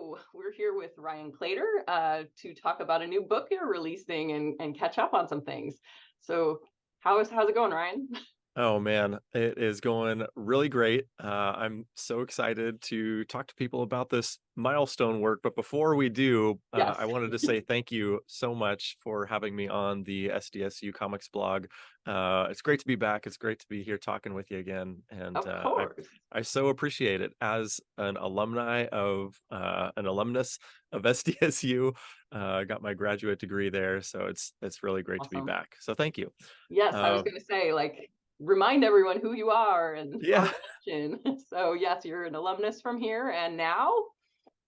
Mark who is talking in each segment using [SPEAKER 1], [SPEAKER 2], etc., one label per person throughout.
[SPEAKER 1] So we're here with Ryan Claytor to talk about a new book you're releasing and catch up on some things. So how's it going, Ryan?
[SPEAKER 2] Oh man, it is going really great. I'm so excited to talk to people about this milestone work. But before we do,
[SPEAKER 1] Yes,
[SPEAKER 2] I wanted to say thank you so much for having me on the SDSU Comics blog. It's great to be back. It's great to be here talking with you again, and
[SPEAKER 1] of course.
[SPEAKER 2] I so appreciate it. As an alumnus of SDSU, I got my graduate degree there, so it's really great to be
[SPEAKER 1] Awesome.
[SPEAKER 2] back. So thank you.
[SPEAKER 1] Yes, I was
[SPEAKER 2] Uh,
[SPEAKER 1] going to say, like, remind everyone who you are and our
[SPEAKER 2] yeah.
[SPEAKER 1] connection. So yes, you're an alumnus from here, and now,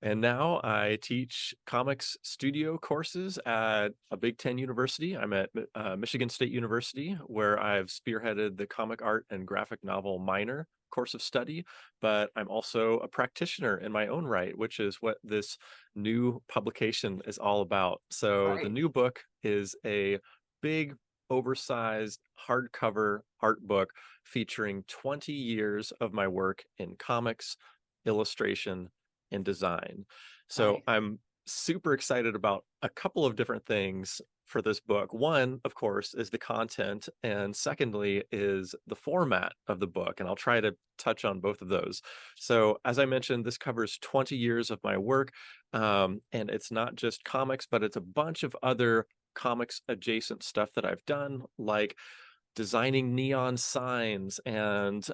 [SPEAKER 2] And now I teach comics studio courses at a Big Ten university. I'm at Michigan State University, where I've spearheaded the comic art and graphic novel minor course of study. But I'm also a practitioner in my own right, which is what this new publication is all about. So the
[SPEAKER 1] right?
[SPEAKER 2] new book is a big, oversized hardcover art book featuring 20 years of my work in comics, illustration, and design. So
[SPEAKER 1] Nice.
[SPEAKER 2] I'm super excited about a couple of different things for this book. One, of course, is the content, and secondly, is the format of the book. And I'll try to touch on both of those. So, as I mentioned, this covers 20 years of my work, and it's not just comics, but it's a bunch of other comics adjacent stuff that I've done, like designing neon signs and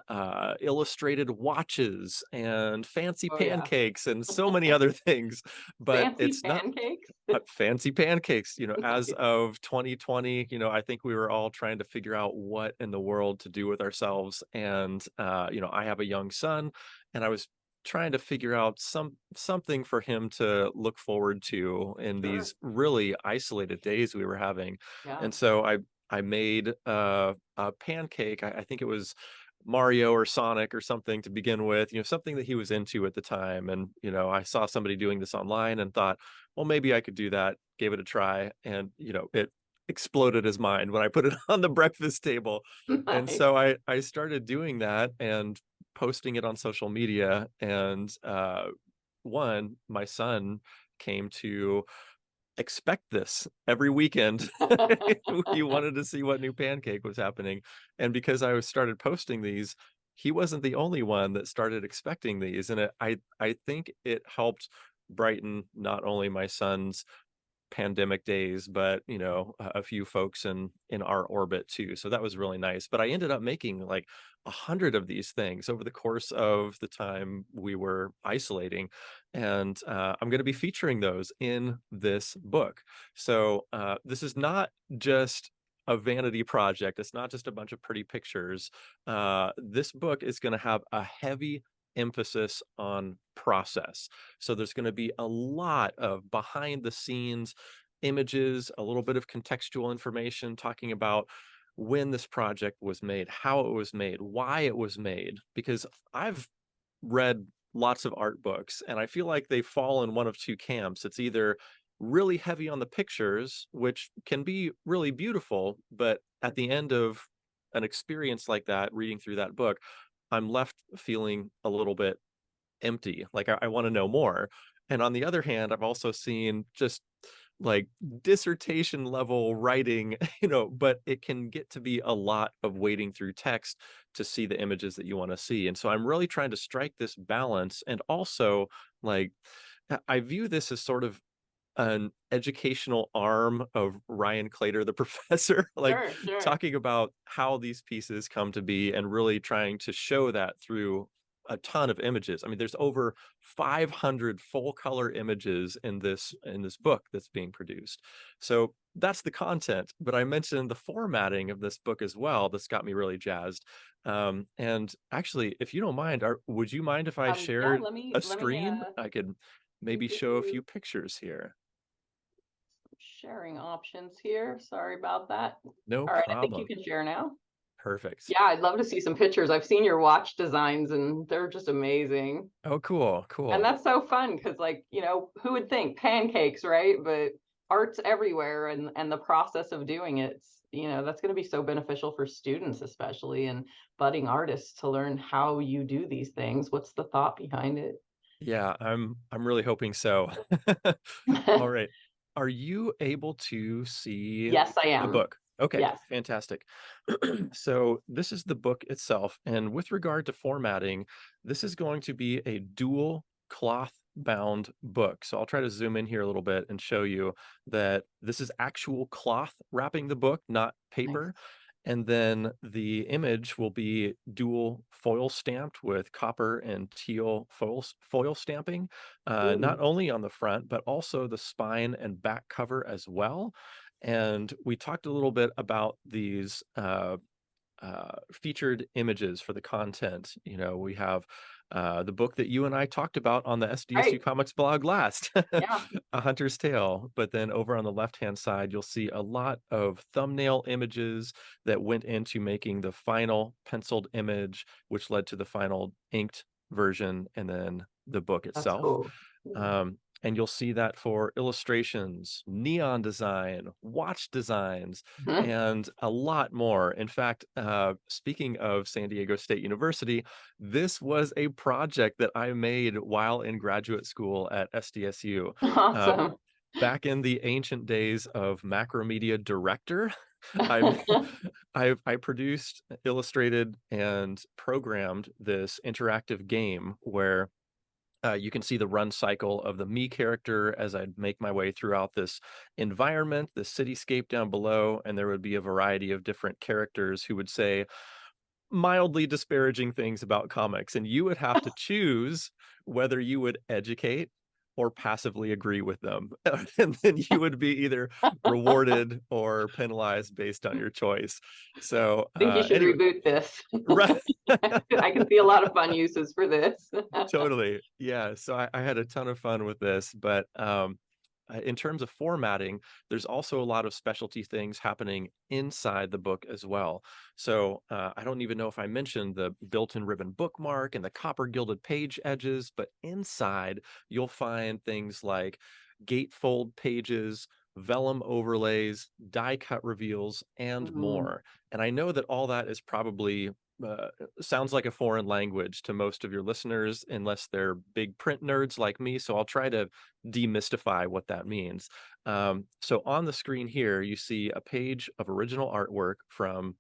[SPEAKER 2] illustrated watches and fancy
[SPEAKER 1] Oh yeah,
[SPEAKER 2] pancakes and so many other things. But
[SPEAKER 1] fancy
[SPEAKER 2] it's not
[SPEAKER 1] pancakes.
[SPEAKER 2] fancy pancakes. As
[SPEAKER 1] Nice.
[SPEAKER 2] of 2020, I think we were all trying to figure out what in the world to do with ourselves. And, I have a young son, and I was trying to figure out something for him to look forward to in
[SPEAKER 1] Sure.
[SPEAKER 2] these really isolated days we were having.
[SPEAKER 1] Yeah.
[SPEAKER 2] And so I made a pancake. I think it was Mario or Sonic or something to begin with, something that he was into at the time. And, I saw somebody doing this online and thought, well, maybe I could do that. Gave it a try. And, it exploded his mind when I put it on the breakfast table. And
[SPEAKER 1] Nice.
[SPEAKER 2] so I started doing that and posting it on social media. And one, my son came to expect this every weekend. He wanted to see what new pancake was happening, and because I was started posting these, he wasn't the only one that started expecting these, and I think it helped brighten not only my son's pandemic days, but a few folks in our orbit too. So that was really nice. But I ended up making like 100 of these things over the course of the time we were isolating, and I'm going to be featuring those in this book. So this is not just a vanity project. It's not just a bunch of pretty pictures. This book is going to have a heavy emphasis on process. So there's going to be a lot of behind the scenes images, a little bit of contextual information talking about when this project was made, how it was made, why it was made. Because I've read lots of art books and I feel like they fall in one of two camps. It's either really heavy on the pictures, which can be really beautiful, but at the end of an experience like that, reading through that book, I'm left feeling a little bit empty. Like I want to know more. And on the other hand, I've also seen just like dissertation level writing, but it can get to be a lot of wading through text to see the images that you want to see. And so I'm really trying to strike this balance. And also, like, I view this as sort of an educational arm of Ryan Claytor, the professor, like
[SPEAKER 1] Sure, sure.
[SPEAKER 2] talking about how these pieces come to be and really trying to show that through a ton of images. I mean, there's over 500 full color images in this book that's being produced. So that's the content, but I mentioned the formatting of this book as well. That's got me really jazzed. And actually, if you don't mind, would you mind if I
[SPEAKER 1] Yeah,
[SPEAKER 2] shared a
[SPEAKER 1] let me
[SPEAKER 2] screen? I could
[SPEAKER 1] let me
[SPEAKER 2] maybe
[SPEAKER 1] give
[SPEAKER 2] show a
[SPEAKER 1] you
[SPEAKER 2] few pictures here.
[SPEAKER 1] sharing options here. Sorry about that.
[SPEAKER 2] No
[SPEAKER 1] All right, I think you
[SPEAKER 2] problem.
[SPEAKER 1] can share now.
[SPEAKER 2] Perfect.
[SPEAKER 1] Yeah, I'd love to see some pictures. I've seen your watch designs and they're just amazing.
[SPEAKER 2] Oh, cool,
[SPEAKER 1] And
[SPEAKER 2] cool.
[SPEAKER 1] that's so fun because, like, who would think pancakes, right? But art's everywhere, and the process of doing it's, that's going to be so beneficial for students, especially, and budding artists to learn how you do these things. What's the thought behind it?
[SPEAKER 2] Yeah, I'm really hoping so. All right. Are you able to see
[SPEAKER 1] Yes, I
[SPEAKER 2] the
[SPEAKER 1] am.
[SPEAKER 2] book? Okay,
[SPEAKER 1] Yes.
[SPEAKER 2] fantastic. So this is the book itself, and with regard to formatting, this is going to be a dual cloth bound book. So I'll try to zoom in here a little bit and show you that this is actual cloth wrapping the book, not
[SPEAKER 1] Nice.
[SPEAKER 2] paper. And then the image will be dual foil stamped with copper and teal foil stamping, not
[SPEAKER 1] Ooh,
[SPEAKER 2] only on the front, but also the spine and back cover as well. And we talked a little bit about these featured images for the content. You know, we have the book that you and I talked about on the SDSU
[SPEAKER 1] right.
[SPEAKER 2] Comics blog last,
[SPEAKER 1] Yeah.
[SPEAKER 2] A Hunter's Tale. But then over on the left-hand side, you'll see a lot of thumbnail images that went into making the final penciled image, which led to the final inked version and then the book
[SPEAKER 1] That's
[SPEAKER 2] itself.
[SPEAKER 1] cool. Yeah.
[SPEAKER 2] And you'll see that for illustrations, neon design, watch designs,
[SPEAKER 1] Mhm.
[SPEAKER 2] and a lot more. In fact, speaking of San Diego State University, this was a project that I made while in graduate school at SDSU. Uh,
[SPEAKER 1] Awesome.
[SPEAKER 2] Back in the ancient days of Macromedia Director, I I produced, illustrated, and programmed this interactive game where you can see the run cycle of the me character as I'd make my way throughout this environment, the cityscape down below, and there would be a variety of different characters who would say mildly disparaging things about comics, and you would have to choose whether you would educate or passively agree with them. And then you would be either rewarded or penalized based on your choice. So,
[SPEAKER 1] Think you should
[SPEAKER 2] anyway,
[SPEAKER 1] reboot this.
[SPEAKER 2] right.
[SPEAKER 1] I can see a lot of fun uses for this.
[SPEAKER 2] Totally. Yeah. So I had a ton of fun with this, but in terms of formatting, there's also a lot of specialty things happening inside the book as well. So I don't even know if I mentioned the built-in ribbon bookmark and the copper gilded page edges, but inside you'll find things like gatefold pages, vellum overlays, die cut reveals, and
[SPEAKER 1] Mhm.
[SPEAKER 2] more. And I know that all that is probably uh, sounds like a foreign language to most of your listeners, unless they're big print nerds like me. So I'll try to demystify what that means. So on the screen here, you see a page of original artwork from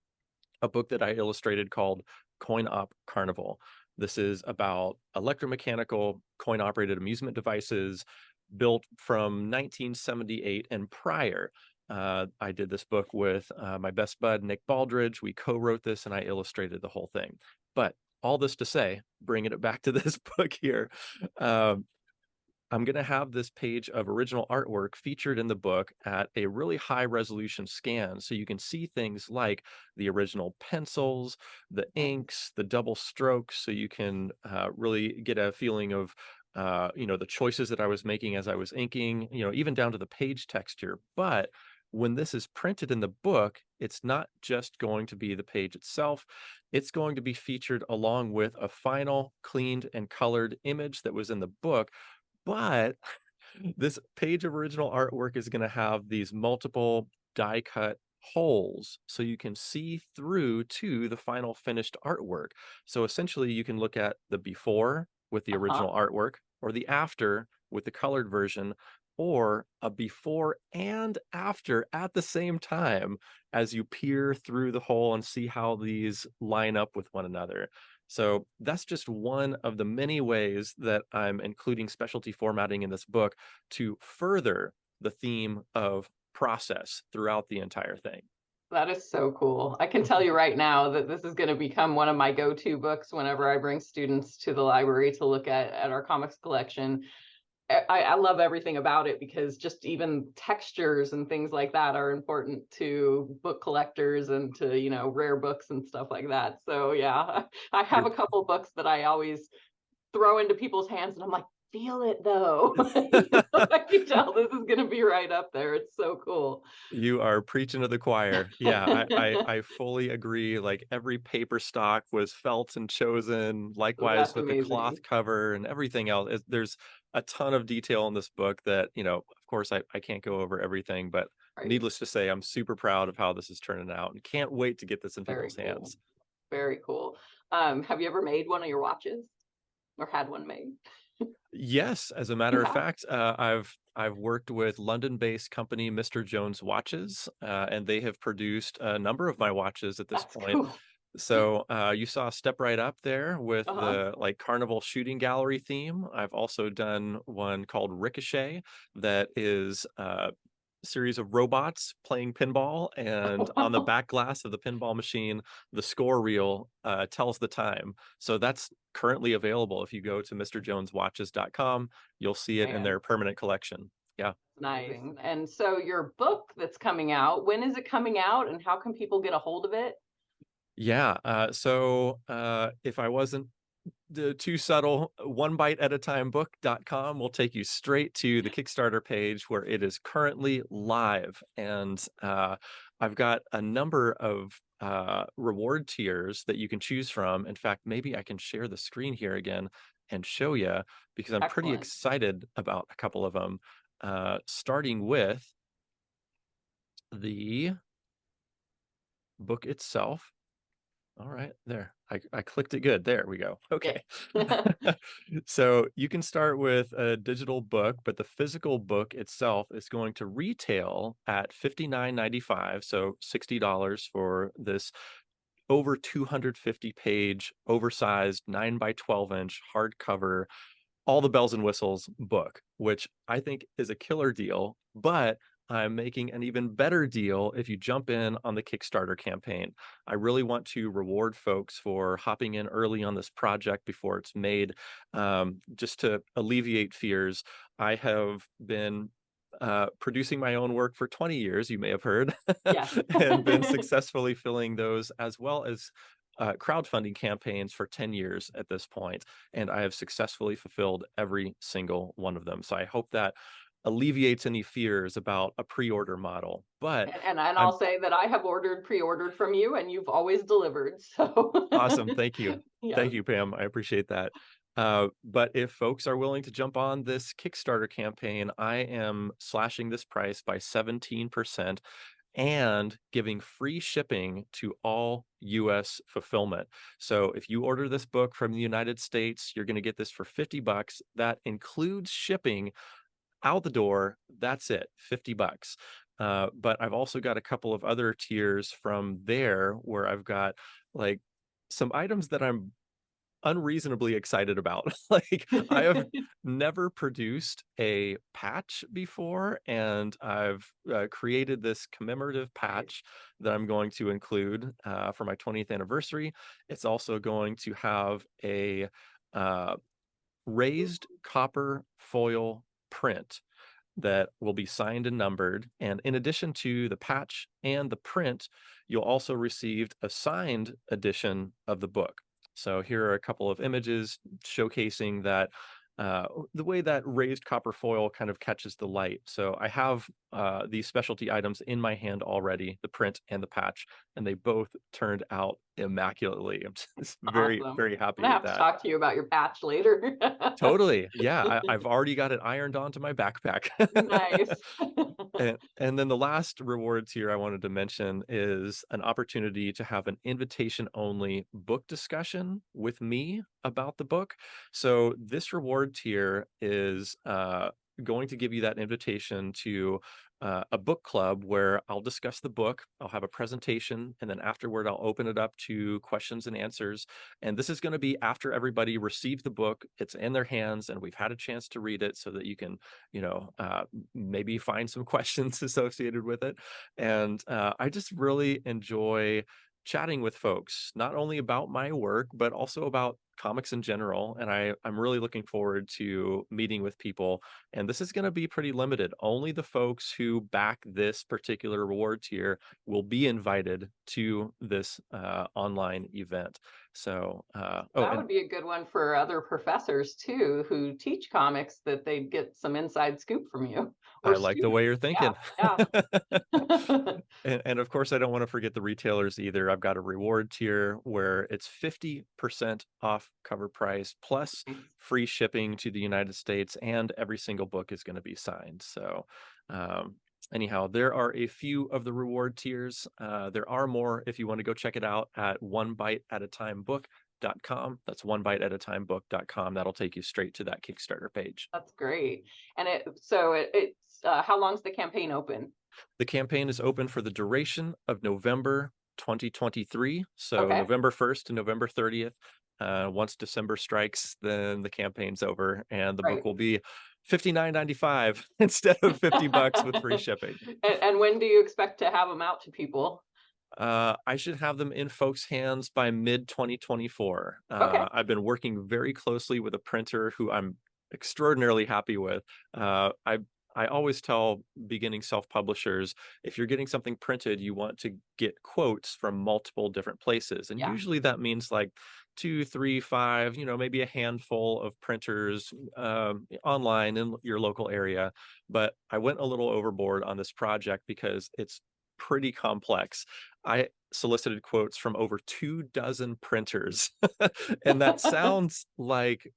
[SPEAKER 2] a book that I illustrated called Coin Op Carnival. This is about electromechanical coin operated amusement devices built from 1978 and prior. I did this book with my best bud, Nick Baldridge. We co wrote this and I illustrated the whole thing. But all this to say, bringing it back to this book here, um, I'm going to have this page of original artwork featured in the book at a really high resolution scan. So you can see things like the original pencils, the
[SPEAKER 1] Nice.
[SPEAKER 2] inks, the double strokes. So you can really get a feeling of, the choices that I was making as I was inking, even down to the page texture. But when this is printed in the book, it's not just going to be the page itself. It's going to be featured along with a final cleaned and colored image that was in the book, but this page of original artwork is going to have these multiple die cut holes so you can see through to the final finished artwork. So essentially, you can look at the before with the
[SPEAKER 1] Uh-huh.
[SPEAKER 2] original artwork, or the after with the colored version, or a before and after at the same time as you peer through the hole and see how these line up with one another. So that's just one of the many ways that I'm including specialty formatting in this book to further the theme of process throughout the entire thing.
[SPEAKER 1] That is so cool. I can tell you right now that this is going to become one of my go-to books whenever I bring students to the library to look at our comics collection. I love everything about it because just even textures and things like that are important to book collectors and to, rare books and stuff like that. So yeah, I have
[SPEAKER 2] You're
[SPEAKER 1] a couple books that I always throw into people's hands and I'm like, feel it though. I can tell this is going to be right up there. It's so cool.
[SPEAKER 2] You are preaching to the choir. Yeah, I fully agree. Like every paper stock was felt and chosen, likewise
[SPEAKER 1] That's
[SPEAKER 2] with the cloth
[SPEAKER 1] amazing.
[SPEAKER 2] cover and everything else. There's a ton of detail in this book that, of course I can't go over everything, but
[SPEAKER 1] Right.
[SPEAKER 2] needless to say, I'm super proud of how this is turning out and can't wait to get this in
[SPEAKER 1] Very
[SPEAKER 2] people's
[SPEAKER 1] cool.
[SPEAKER 2] hands.
[SPEAKER 1] Very cool. Have you ever made one of your watches or had one made?
[SPEAKER 2] Yes, as a matter of
[SPEAKER 1] Yeah.
[SPEAKER 2] fact, I've worked with London-based company Mr. Jones Watches, and they have produced a number of my watches at this
[SPEAKER 1] That's
[SPEAKER 2] point.
[SPEAKER 1] cool.
[SPEAKER 2] So you saw Step Right Up there with
[SPEAKER 1] Uh-huh.
[SPEAKER 2] the like carnival shooting gallery theme. I've also done one called Ricochet that is series of robots playing pinball, and on the
[SPEAKER 1] Wow.
[SPEAKER 2] back glass of the pinball machine, the score reel tells the time. So that's currently available. If you go to mrjoneswatches.com, you'll see it in
[SPEAKER 1] Man,
[SPEAKER 2] their permanent collection. Yeah.
[SPEAKER 1] nice. And so your book that's coming out, when is it coming out and how can people get a hold of it?
[SPEAKER 2] Yeah. If I wasn't too subtle, one bite at a time book.com will take you straight to the Kickstarter page where it is currently live. And I've got a number of reward tiers that you can choose from. In fact, maybe I can share the screen here again and show you, because I'm pretty
[SPEAKER 1] Excellent.
[SPEAKER 2] excited about a couple of them. Starting with the book itself. All right, there. I clicked it good. There we go.
[SPEAKER 1] Yeah.
[SPEAKER 2] Okay. So you can start with a digital book, but the physical book itself is going to retail at $59.95, so $60 for this over 250 page, oversized 9 by 12 inch hardcover, all the bells and whistles book, which I think is a killer deal. But I'm making an even better deal if you jump in on the Kickstarter campaign. I really want to reward folks for hopping in early on this project before it's made, just to alleviate fears. I have been producing my own work for 20 years, you may have heard,
[SPEAKER 1] Yes.
[SPEAKER 2] and been successfully filling those, as well as crowdfunding campaigns for 10 years at this point, and I have successfully fulfilled every single one of them. So I hope that alleviates any fears about a pre-order model. But
[SPEAKER 1] And
[SPEAKER 2] I'm
[SPEAKER 1] I'll say that I have pre-ordered from you and you've always delivered. So
[SPEAKER 2] awesome. Thank you.
[SPEAKER 1] yes.
[SPEAKER 2] Thank you, Pam. I appreciate that. But if folks are willing to jump on this Kickstarter campaign, I am slashing this price by 17% and giving free shipping to all US fulfillment. So if you order this book from the United States, you're going to get this for $50. That includes shipping out the door. That's it, $50. But I've also got a couple of other tiers from there where I've got like some items that I'm unreasonably excited about. Like, I have never produced a patch before, and I've created this commemorative
[SPEAKER 1] Nice.
[SPEAKER 2] patch that I'm going to include for my 20th anniversary. It's also going to have a uh, raised copper foil print that will be signed and numbered. And in addition to the patch and the print, you'll also receive a signed edition of the book. So here are a couple of images showcasing that the way that raised copper foil kind of catches the light. So I have these specialty items in my hand already, the print and the patch, and they both turned out immaculately. I'm just very,
[SPEAKER 1] Awesome.
[SPEAKER 2] very
[SPEAKER 1] I'm
[SPEAKER 2] happy
[SPEAKER 1] gonna
[SPEAKER 2] with
[SPEAKER 1] have to
[SPEAKER 2] that.
[SPEAKER 1] talk to you about your patch later.
[SPEAKER 2] Totally. Yeah, I've already got it ironed onto my backpack.
[SPEAKER 1] Nice.
[SPEAKER 2] And then the last reward tier I wanted to mention is an opportunity to have an invitation only book discussion with me about the book. So this reward tier is going to give you that invitation to a book club where I'll discuss the book, I'll have a presentation, and then afterward I'll open it up to questions and answers. And this is going to be after everybody received the book, it's in their hands, and we've had a chance to read it so that you can, maybe find some questions associated with it. And I just really enjoy chatting with folks, not only about my work, but also about comics in general. And I'm really looking forward to meeting with people. And this is going to be pretty limited. Only the folks who back this particular reward tier will be invited to this online event. So, oh,
[SPEAKER 1] That
[SPEAKER 2] and
[SPEAKER 1] would be a good one for other professors too, who teach comics that they'd get some inside scoop from you or
[SPEAKER 2] I like the way
[SPEAKER 1] students.
[SPEAKER 2] you're
[SPEAKER 1] Yeah,
[SPEAKER 2] thinking.
[SPEAKER 1] yeah.
[SPEAKER 2] And of course, I don't want to forget the retailers either. I've got a reward tier where it's 50% off cover price plus free shipping to the United States, and every single book is going to be signed. So, um, anyhow, there are a few of the reward tiers. There are more if you want to go check it out at one bite at a time book onebiteatatimebook.com. That's onebiteatatimebook.com. That'll take you straight to that Kickstarter page.
[SPEAKER 1] That's great. And it's how long's the campaign open?
[SPEAKER 2] The campaign is open for the duration of November 2023. So
[SPEAKER 1] Okay,
[SPEAKER 2] November 1st to November 30th. Once December strikes, then the campaign's over and the book
[SPEAKER 1] right.
[SPEAKER 2] will be $59.95 instead of $50 with free shipping.
[SPEAKER 1] And when do you expect to have them out to people?
[SPEAKER 2] I should have them in folks' hands by mid 2024.
[SPEAKER 1] Okay,
[SPEAKER 2] I've been working very closely with a printer who I'm extraordinarily happy with. I always tell beginning self-publishers, if you're getting something printed, you want to get quotes from multiple different places. And
[SPEAKER 1] yeah,
[SPEAKER 2] usually that means like 2, 3, 5, maybe a handful of printers online in your local area. But I went a little overboard on this project because it's pretty complex. I solicited quotes from over 24 printers. And that sounds like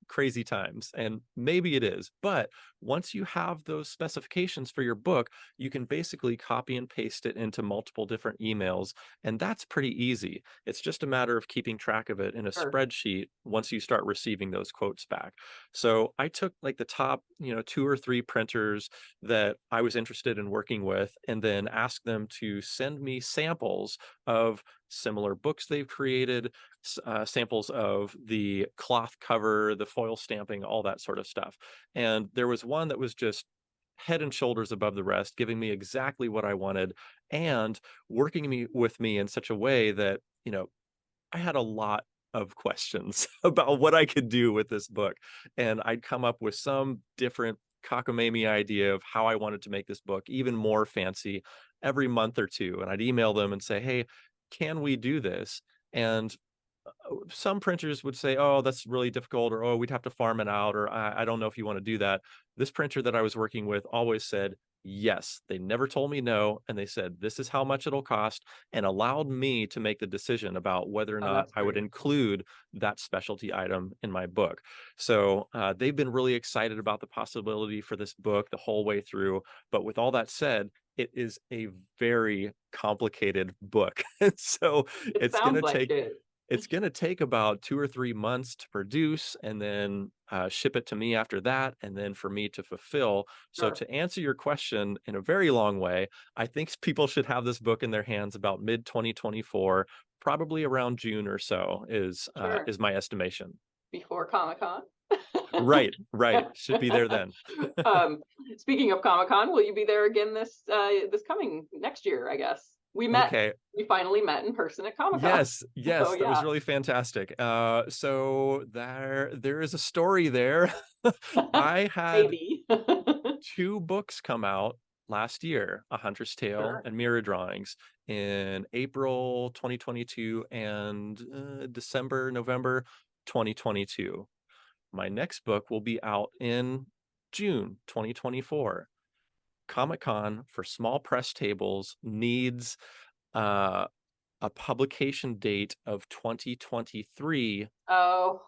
[SPEAKER 2] crazy times, and maybe it is, but once you have those specifications for your book, you can basically copy and paste it into multiple different emails, and that's pretty easy. It's just a matter of keeping track of it in a
[SPEAKER 1] sure.
[SPEAKER 2] spreadsheet once you start receiving those quotes back. So I took like the top 2 or 3 printers that I was interested in working with, and then asked them to send me samples of similar books they've created, samples of the cloth cover, the foil stamping, all that sort of stuff. And there was one that was just head and shoulders above the rest, giving me exactly what I wanted and working with me in such a way that, I had a lot of questions about what I could do with this book. And I'd come up with some different cockamamie idea of how I wanted to make this book even more fancy every month or two. And I'd email them and say, hey, can we do this? And some printers would say, oh, that's really difficult, or oh, we'd have to farm it out, or I don't know if you want to do that. This printer that I was working with always said yes. They never told me no. And they said, this is how much it'll cost, and allowed me to make the decision about whether or
[SPEAKER 1] Oh,
[SPEAKER 2] not
[SPEAKER 1] that's
[SPEAKER 2] I would
[SPEAKER 1] great.
[SPEAKER 2] include that specialty item in my book. So they've been really excited about the possibility for this book the whole way through. But with all that said, it is a very complicated book. And so
[SPEAKER 1] It
[SPEAKER 2] it's going
[SPEAKER 1] sounds
[SPEAKER 2] to
[SPEAKER 1] like
[SPEAKER 2] take
[SPEAKER 1] it.
[SPEAKER 2] it's going to take about 2 or 3 months to produce, and then ship it to me after that, and then for me to fulfill. So
[SPEAKER 1] Sure,
[SPEAKER 2] to answer your question in a very long way, I think people should have this book in their hands about mid 2024, probably around June or so
[SPEAKER 1] sure.
[SPEAKER 2] is my estimation.
[SPEAKER 1] Before Comic-Con.
[SPEAKER 2] Right, right. Should be there then.
[SPEAKER 1] Um, Speaking of Comic-Con, will you be there again this coming next year, I guess?
[SPEAKER 2] Okay.
[SPEAKER 1] We finally met in person at Comic-Con.
[SPEAKER 2] Yes,
[SPEAKER 1] So
[SPEAKER 2] yes, that was
[SPEAKER 1] yeah.
[SPEAKER 2] really fantastic. So there is a story there. I had
[SPEAKER 1] Maybe.
[SPEAKER 2] 2 books come out last year, A Hunter's Tale
[SPEAKER 1] Sure.
[SPEAKER 2] and Mirror Drawings, in April 2022 and November 2022. My next book will be out in June 2024. Comic-Con for small press tables needs uh, a publication date of 2023
[SPEAKER 1] Oh,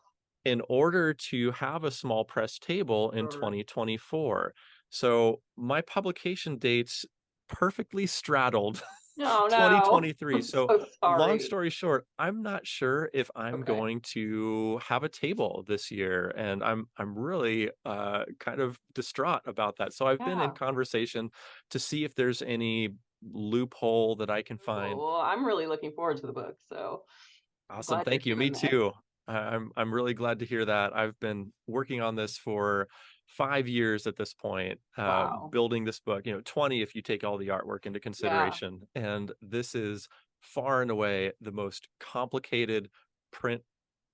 [SPEAKER 2] in order to have a small press table in
[SPEAKER 1] sure.
[SPEAKER 2] 2024. So my publication dates perfectly straddled
[SPEAKER 1] No, no.
[SPEAKER 2] 2023.
[SPEAKER 1] I'm
[SPEAKER 2] So
[SPEAKER 1] so
[SPEAKER 2] long
[SPEAKER 1] sorry.
[SPEAKER 2] story short, I'm not sure if I'm
[SPEAKER 1] Okay.
[SPEAKER 2] going to have a table this year, and I'm really kind of distraught about that. So I've been in
[SPEAKER 1] Yeah.
[SPEAKER 2] conversation to see if there's any loophole that I can
[SPEAKER 1] Cool.
[SPEAKER 2] find.
[SPEAKER 1] Well, I'm really looking forward to the book, so I'm
[SPEAKER 2] Awesome.
[SPEAKER 1] glad you're
[SPEAKER 2] Thank you. Me
[SPEAKER 1] doing this.
[SPEAKER 2] too. I'm really glad to hear that. I've been working on this for 5 years at this point,
[SPEAKER 1] Wow.
[SPEAKER 2] building this book, 20 if you take all the artwork into
[SPEAKER 1] Yeah.
[SPEAKER 2] consideration. And this is far and away the most complicated print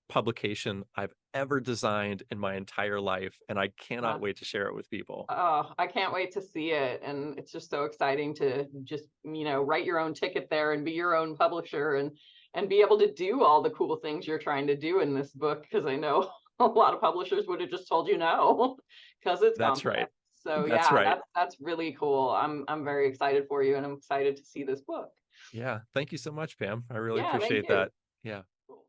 [SPEAKER 2] publication I've ever designed in my entire life. And I cannot
[SPEAKER 1] Uh,
[SPEAKER 2] wait to share it with people.
[SPEAKER 1] oh, I can't wait to see it. And it's just so exciting to just, write your own ticket there and be your own publisher and be able to do all the cool things you're trying to do in this book. Because I know a lot of publishers would have just told you no, because it's
[SPEAKER 2] That's
[SPEAKER 1] complex.
[SPEAKER 2] right.
[SPEAKER 1] So
[SPEAKER 2] That's
[SPEAKER 1] yeah,
[SPEAKER 2] right.
[SPEAKER 1] that's really cool. I'm very excited for you and I'm excited to see this book.
[SPEAKER 2] Yeah. Thank you so much, Pam. I really
[SPEAKER 1] Yeah, thank
[SPEAKER 2] appreciate
[SPEAKER 1] you.
[SPEAKER 2] that. Yeah.
[SPEAKER 1] Cool.